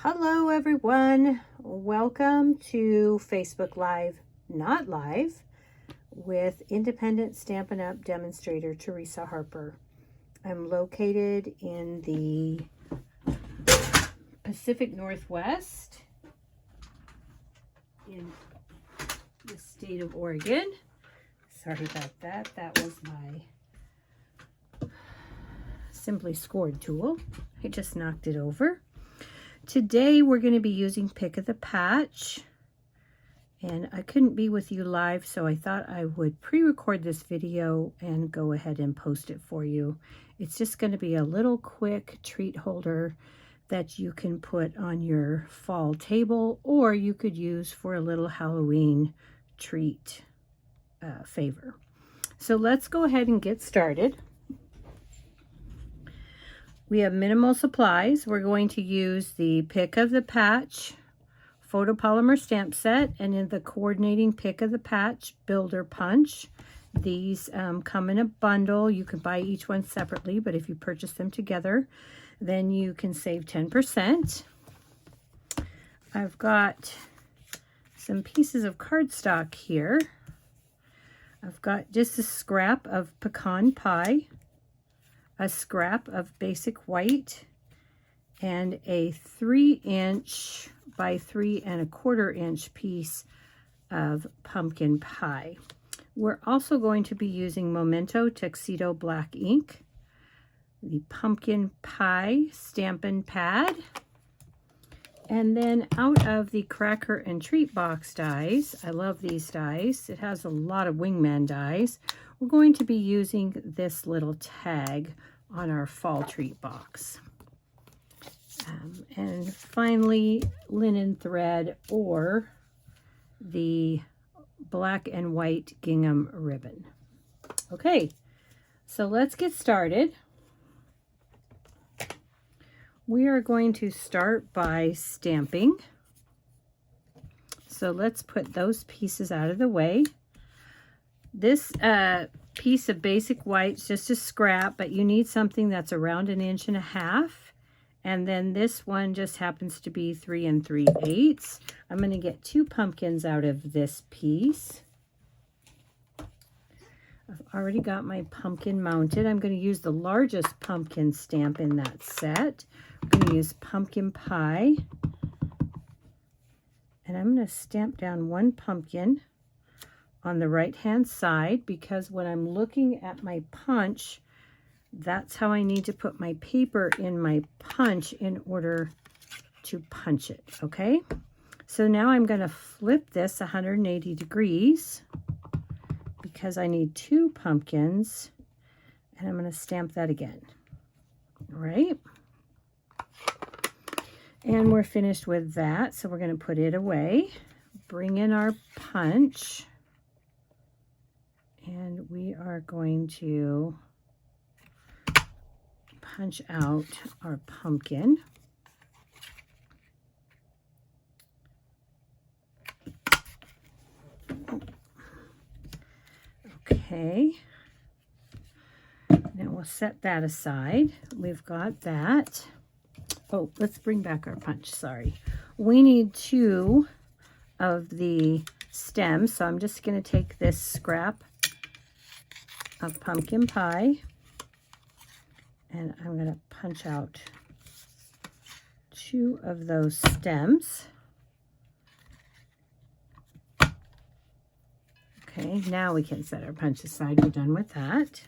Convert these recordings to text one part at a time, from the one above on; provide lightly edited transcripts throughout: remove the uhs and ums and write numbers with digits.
Hello everyone, welcome to Facebook Live, not live, with independent Stampin' Up! Demonstrator Teresa Harper. I'm located in the Pacific Northwest in the state of Oregon. Sorry about that, that was my Simply Scored tool. I just knocked it over. Today we're going to be using Pick of the Patch, and I couldn't be with you live, so I thought I would pre-record this video and go ahead and post it for you. It's just going to be a little quick treat holder that you can put on your fall table, or you could use for a little Halloween treat favor. So let's go ahead and get started. We have minimal supplies. We're going to use the Pick of the Patch photopolymer stamp set and in the coordinating Pick of the Patch builder punch. These come in a bundle. You can buy each one separately, but if you purchase them together, then you can save 10%. I've got some pieces of cardstock here. I've got just a scrap of pecan pie, a scrap of basic white, and a 3" by 3¼ inch piece of pumpkin pie. We're also going to be using Memento Tuxedo black ink, the pumpkin pie Stampin' Pad, and then out of the Cracker and Treat box dies, I love these dies, it has a lot of wingman dies, we're going to be using this little tag on our fall treat box. And finally, linen thread or the black and white gingham ribbon. Okay, so let's get started. We are going to start by stamping. So let's put those pieces out of the way. This piece of basic white's just a scrap, but you need something that's around 1.5 inches. And then this one just happens to be 3 3/8. I'm going to get 2 pumpkins out of this piece. I've already got my pumpkin mounted. I'm going to use the largest pumpkin stamp in that set. I'm going to use pumpkin pie. And I'm going to stamp down 1 pumpkin on the right hand side, because when I'm looking at my punch, that's how I need to put my paper in my punch in order to punch it. Okay, so now I'm going to flip this 180 degrees because I need 2 pumpkins, and I'm going to stamp that again. All right, and we're finished with that, so we're going to put it away, bring in our punch, and we are going to punch out our pumpkin. Okay, now we'll set that aside. We've got that. Oh, let's bring back our punch, sorry. We need 2 of the stems, so I'm just going to take this scrap of pumpkin pie and I'm going to punch out 2 of those stems. Okay, now we can set our punch aside. We're done with that.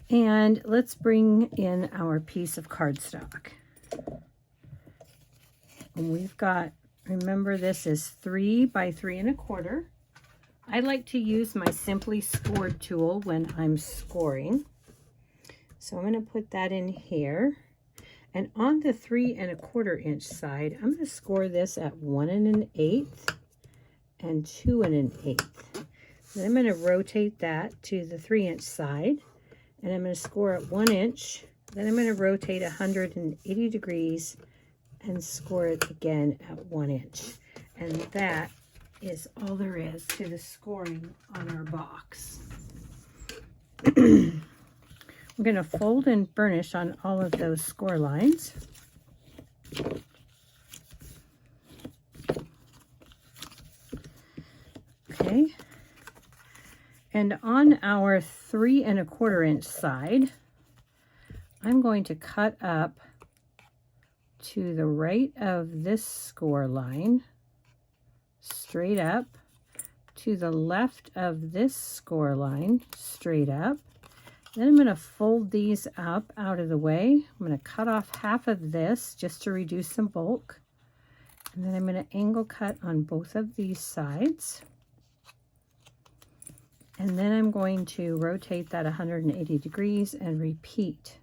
And let's bring in our piece of cardstock. And we've got, remember, this is 3 by 3¼ inches. I like to use my Simply Scored tool when I'm scoring. So I'm going to put that in here. And on the 3¼ inch side, I'm going to score this at 1 1/8 and 2 1/8. Then I'm going to rotate that to the 3" side, and I'm going to score at 1 inch. Then I'm going to rotate 180 degrees and score it again at 1 inch. And that is all there is to the scoring on our box. I'm going to fold and burnish on all of those score lines. Okay. And on our 3 1/4 inch side, I'm going to cut up to the right of this score line, straight up, to the left of this score line, straight up. Then I'm going to fold these up out of the way. I'm going to cut off half of this just to reduce some bulk. And then I'm going to angle cut on both of these sides. And then I'm going to rotate that 180 degrees and repeat.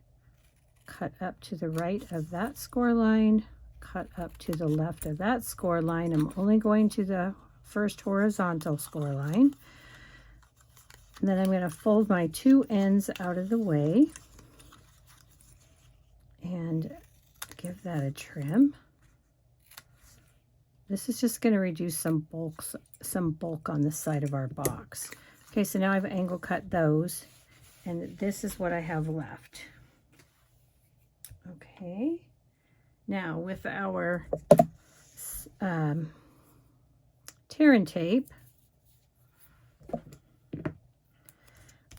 Cut up to the right of that score line, cut up to the left of that score line. I'm only going to the first horizontal score line. And then I'm going to fold my 2 ends out of the way and give that a trim. This is just going to reduce some bulk on the side of our box. Okay, so now I've angle cut those, and this is what I have left. Okay, now with our tear and tape,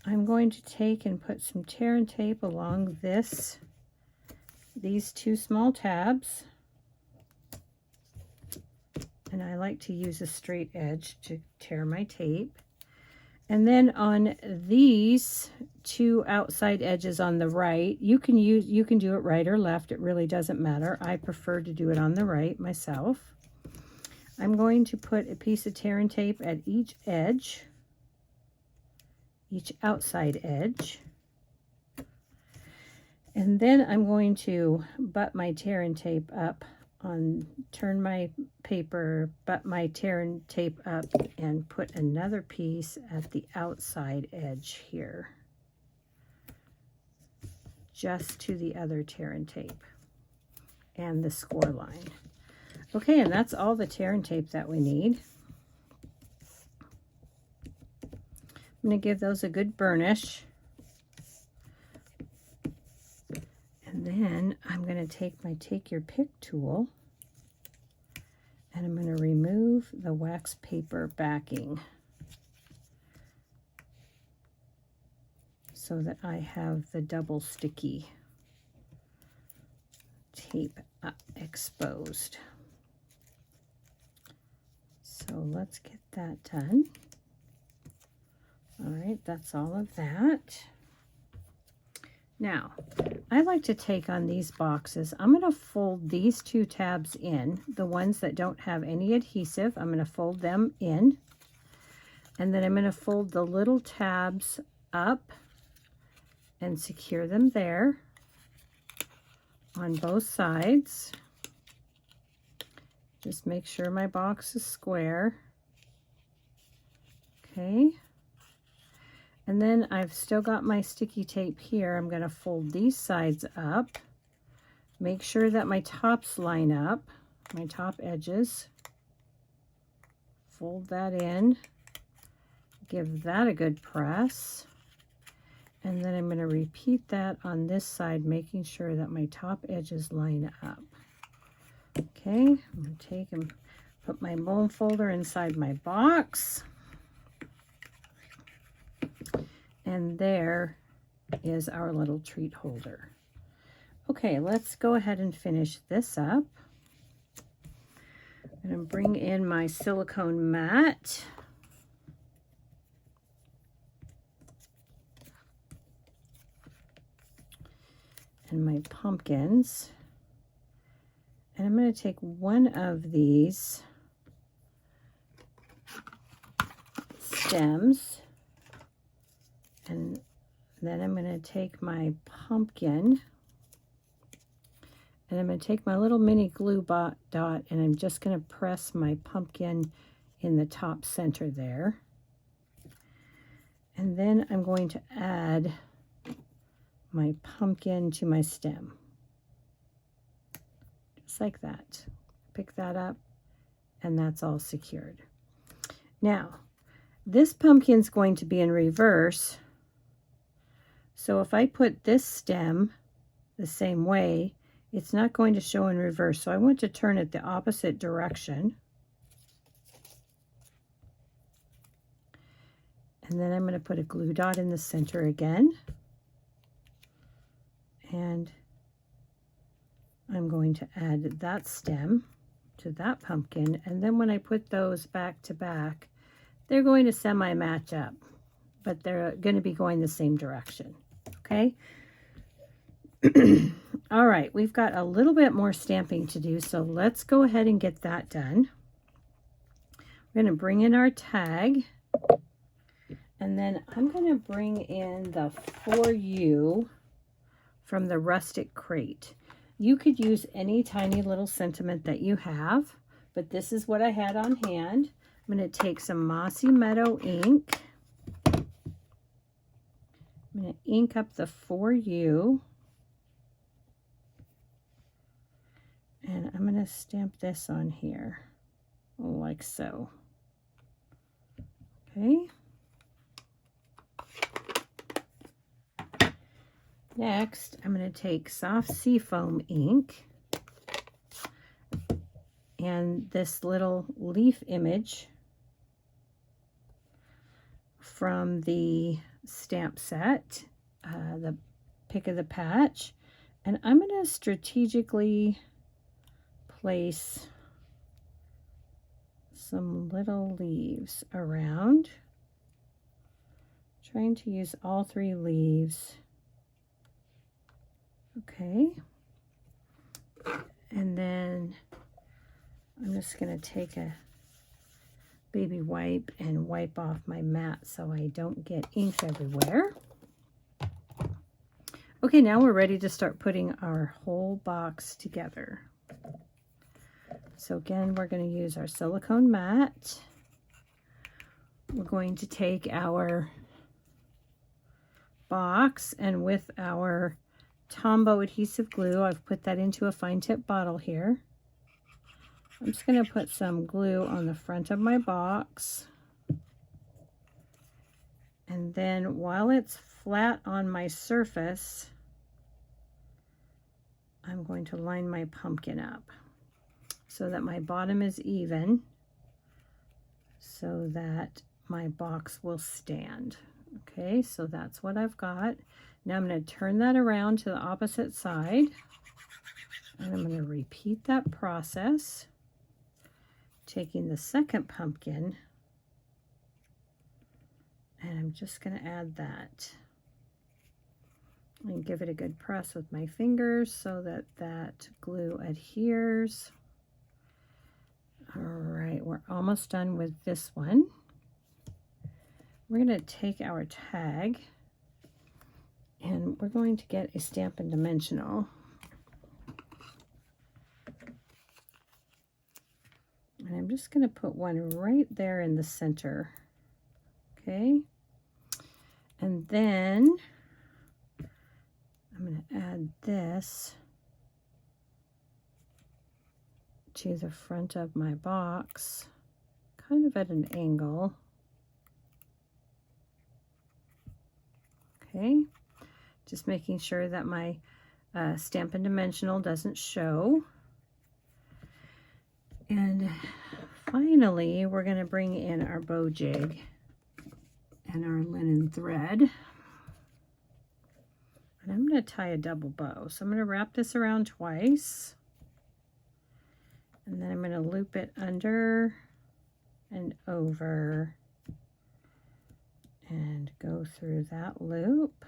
I'm going to take and put some tear and tape along these 2 small tabs. And I like to use a straight edge to tear my tape. And then on these 2 outside edges on the right, you can do it right or left. It really doesn't matter. I prefer to do it on the right myself. I'm going to put a piece of tear and tape at each edge, each outside edge. And then I'm going to butt my tear and tape up turn my paper, butt my tear and tape up, and put another piece at the outside edge here, just to the other tear and tape and the score line. Okay, and that's all the tear and tape that we need. I'm going to give those a good burnish. And then I'm going to take my Take Your Pick tool, and I'm going to remove the wax paper backing so that I have the double sticky tape exposed. So let's get that done. All right, that's all of that. Now, I like to take on these boxes. I'm going to fold these 2 tabs in, the ones that don't have any adhesive. I'm going to fold them in, and then I'm going to fold the little tabs up and secure them there on both sides. Just make sure my box is square. Okay. And then I've still got my sticky tape here. I'm going to fold these sides up. Make sure that my tops line up, my top edges. Fold that in. Give that a good press. And then I'm going to repeat that on this side, making sure that my top edges line up. Okay, I'm going to take and put my bone folder inside my box. And there is our little treat holder. Okay, let's go ahead and finish this up. I'm going to bring in my silicone mat. And my pumpkins. And I'm going to take one of these stems, and then I'm going to take my pumpkin, and I'm going to take my little mini glue dot, and I'm just going to press my pumpkin in the top center there. And then I'm going to add my pumpkin to my stem. Just like that. Pick that up, and that's all secured. Now, this pumpkin's going to be in reverse, So if I put this stem the same way, it's not going to show in reverse. So I want to turn it the opposite direction. And then I'm going to put a glue dot in the center again. And I'm going to add that stem to that pumpkin. And then when I put those back to back, they're going to semi-match up, but they're going to be going the same direction. Okay. All right, we've got a little bit more stamping to do, so let's go ahead and get that done. We're going to bring in our tag, and then I'm going to bring in the For You from the Rustic Crate. You could use any tiny little sentiment that you have, but this is what I had on hand. I'm going to take some Mossy Meadow ink. I'm going to ink up the For You. And I'm going to stamp this on here, like so. Okay. Next, I'm going to take soft seafoam ink and this little leaf image from the stamp set, the Pick of the Patch, and I'm going to strategically place some little leaves around, trying to use all 3 leaves. Okay, and then I'm just going to take a baby wipe and wipe off my mat so I don't get ink everywhere. Okay, now we're ready to start putting our whole box together. So again, we're going to use our silicone mat. We're going to take our box, and with our Tombow adhesive glue, I've put that into a fine tip bottle here. I'm just going to put some glue on the front of my box. And then while it's flat on my surface, I'm going to line my pumpkin up so that my bottom is even, so that my box will stand. Okay, so that's what I've got. Now I'm going to turn that around to the opposite side, and I'm going to repeat that process, taking the second pumpkin, and I'm just going to add that and give it a good press with my fingers so that that glue adheres. All right, we're almost done with this one. We're going to take our tag and we're going to get a Stampin' Dimensional. And I'm just going to put one right there in the center. Okay. And then I'm going to add this to the front of my box, kind of at an angle. Okay, just making sure that my Stampin' Dimensional doesn't show. And finally, we're going to bring in our bow jig and our linen thread. And I'm going to tie a double bow. So I'm going to wrap this around twice. And then I'm going to loop it under and over and go through that loop.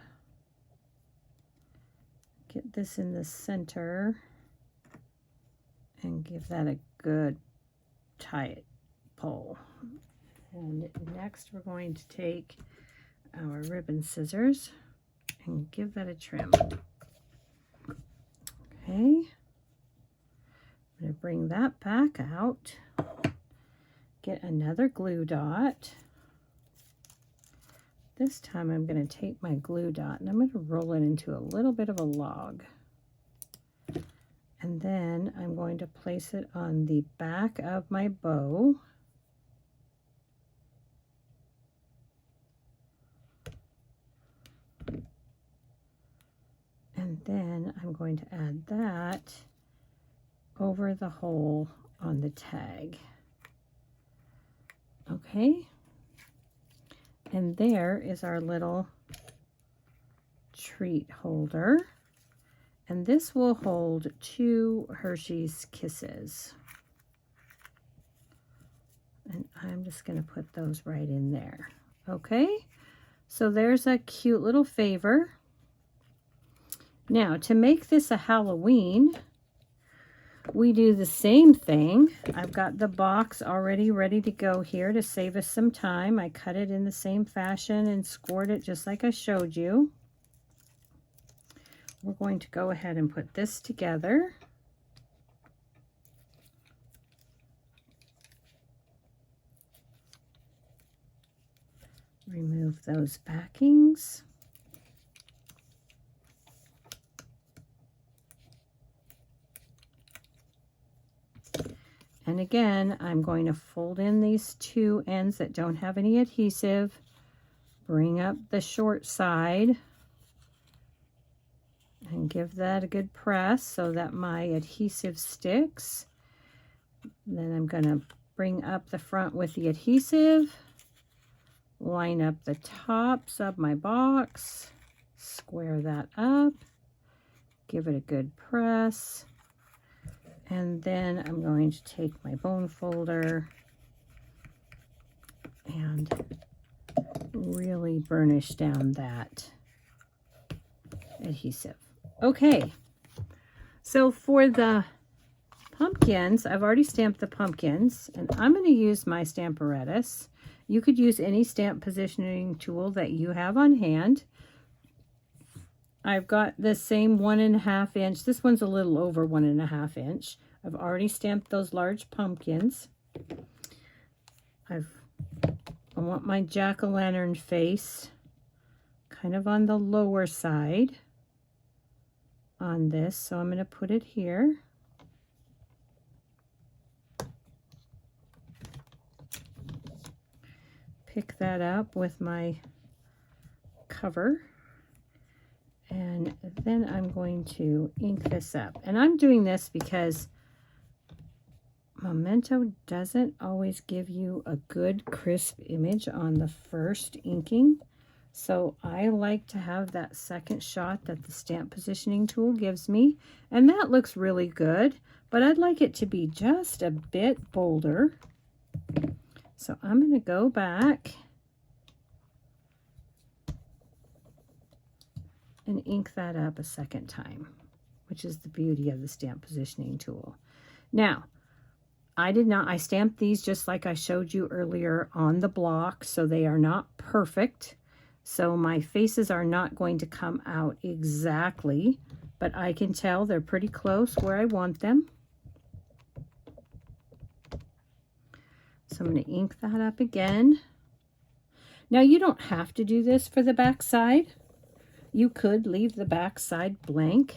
Get this in the center and give that a good tight pull. And next we're going to take our ribbon scissors and give that a trim. Okay. I'm going to bring that back out, get another glue dot. This time I'm going to take my glue dot and I'm going to roll it into a little bit of a log. And then I'm going to place it on the back of my bow. And then I'm going to add that over the hole on the tag. Okay. And there is our little treat holder. And this will hold 2 Hershey's Kisses. And I'm just going to put those right in there. Okay. So there's a cute little favor. Now, to make this a Halloween, we do the same thing. I've got the box already ready to go here to save us some time. I cut it in the same fashion and scored it just like I showed you. We're going to go ahead and put this together. Remove those backings. And again, I'm going to fold in these 2 ends that don't have any adhesive, bring up the short side, and give that a good press so that my adhesive sticks. Then I'm going to bring up the front with the adhesive, line up the tops of my box, square that up, give it a good press, and then I'm going to take my bone folder and really burnish down that adhesive. Okay, so for the pumpkins, I've already stamped the pumpkins, and I'm going to use my Stamparatus. You could use any stamp positioning tool that you have on hand. I've got the same 1.5 inch. This one's a little over 1.5 inch. I've already stamped those large pumpkins. I want my jack-o'-lantern face kind of on the lower side on this, so I'm going to put it here. Pick that up with my cover, and then I'm going to ink this up. And I'm doing this because Memento doesn't always give you a good crisp image on the first inking, so I like to have that second shot that the stamp positioning tool gives me, and that looks really good, but I'd like it to be just a bit bolder. So I'm going to go back and ink that up a second time, which is the beauty of the stamp positioning tool. Now, I stamped these just like I showed you earlier on the block, so they are not perfect. So my faces are not going to come out exactly, but I can tell they're pretty close where I want them. So I'm going to ink that up again. Now you don't have to do this for the back side. You could leave the back side blank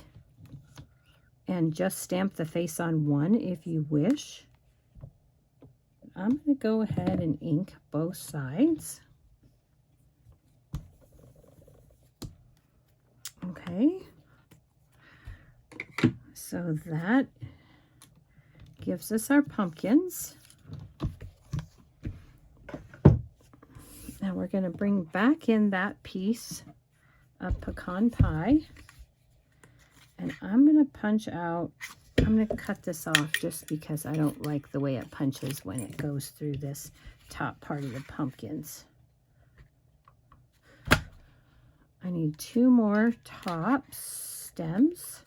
and just stamp the face on one if you wish. I'm going to go ahead and ink both sides. Okay. So that gives us our pumpkins. Now we're going to bring back in that piece of pecan pie, and I'm going to punch out, I'm going to cut this off just because I don't like the way it punches when it goes through this top part of the pumpkins. I need 2 more top stems,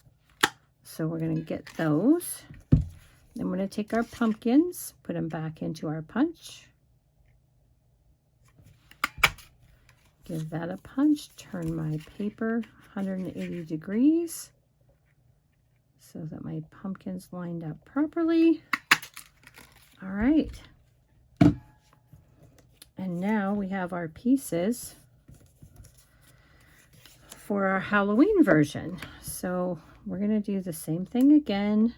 so we're going to get those. Then we're going to take our pumpkins, put them back into our punch. Give that a punch, turn my paper 180 degrees so that my pumpkin's lined up properly. All right. And now we have our pieces for our Halloween version. So we're going to do the same thing again.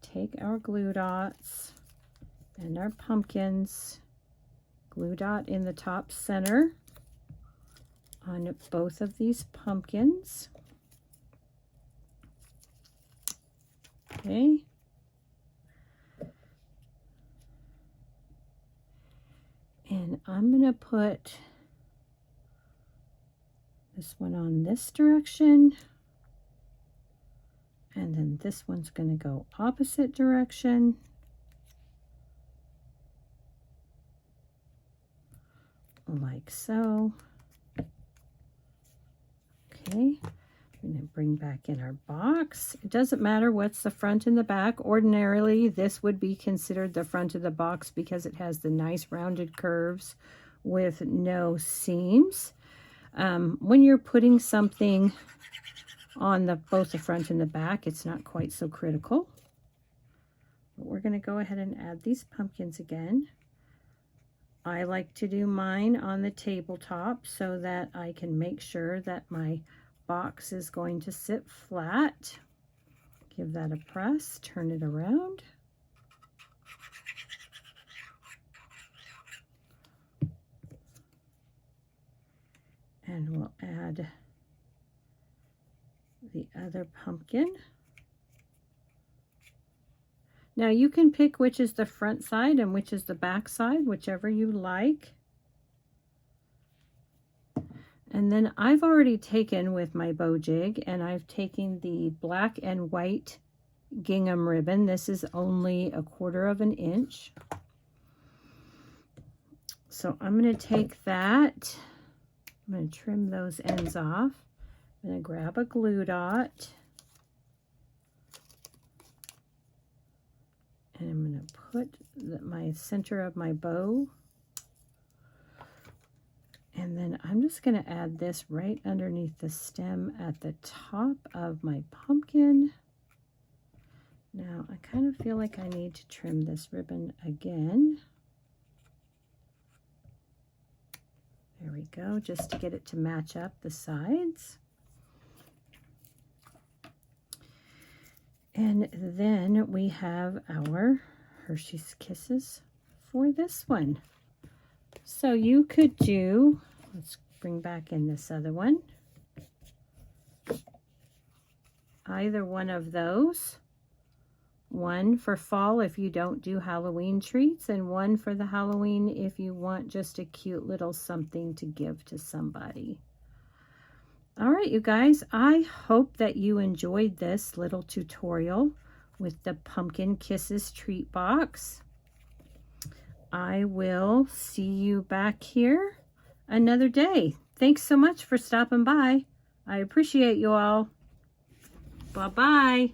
Take our glue dots and our pumpkins, glue dot in the top center on both of these pumpkins. Okay. And I'm going to put this one on this direction. And then this one's going to go opposite direction. Like so. Okay. I'm going to bring back in our box. It doesn't matter what's the front and the back. Ordinarily, this would be considered the front of the box because it has the nice rounded curves with no seams. When you're putting something on both the front and the back, it's not quite so critical. But we're going to go ahead and add these pumpkins again. I like to do mine on the tabletop so that I can make sure that my box is going to sit flat. Give that a press, turn it around. And we'll add the other pumpkin. Now you can pick which is the front side and which is the back side, whichever you like. And then I've already taken with my bow jig, and I've taken the black and white gingham ribbon. This is only 1/4 of an inch. So I'm going to take that. I'm going to trim those ends off. I'm going to grab a glue dot. And I'm going to put my center of my bow. And then I'm just going to add this right underneath the stem at the top of my pumpkin. Now I kind of feel like I need to trim this ribbon again. There we go, just to get it to match up the sides. And then we have our Hershey's Kisses for this one. So you could do, let's bring back in this other one, either one of those. One for fall if you don't do Halloween treats, and one for the Halloween if you want just a cute little something to give to somebody. All right, you guys, I hope that you enjoyed this little tutorial with the Pumpkin Kisses treat box. I will see you back here another day. Thanks so much for stopping by. I appreciate you all. Bye-bye.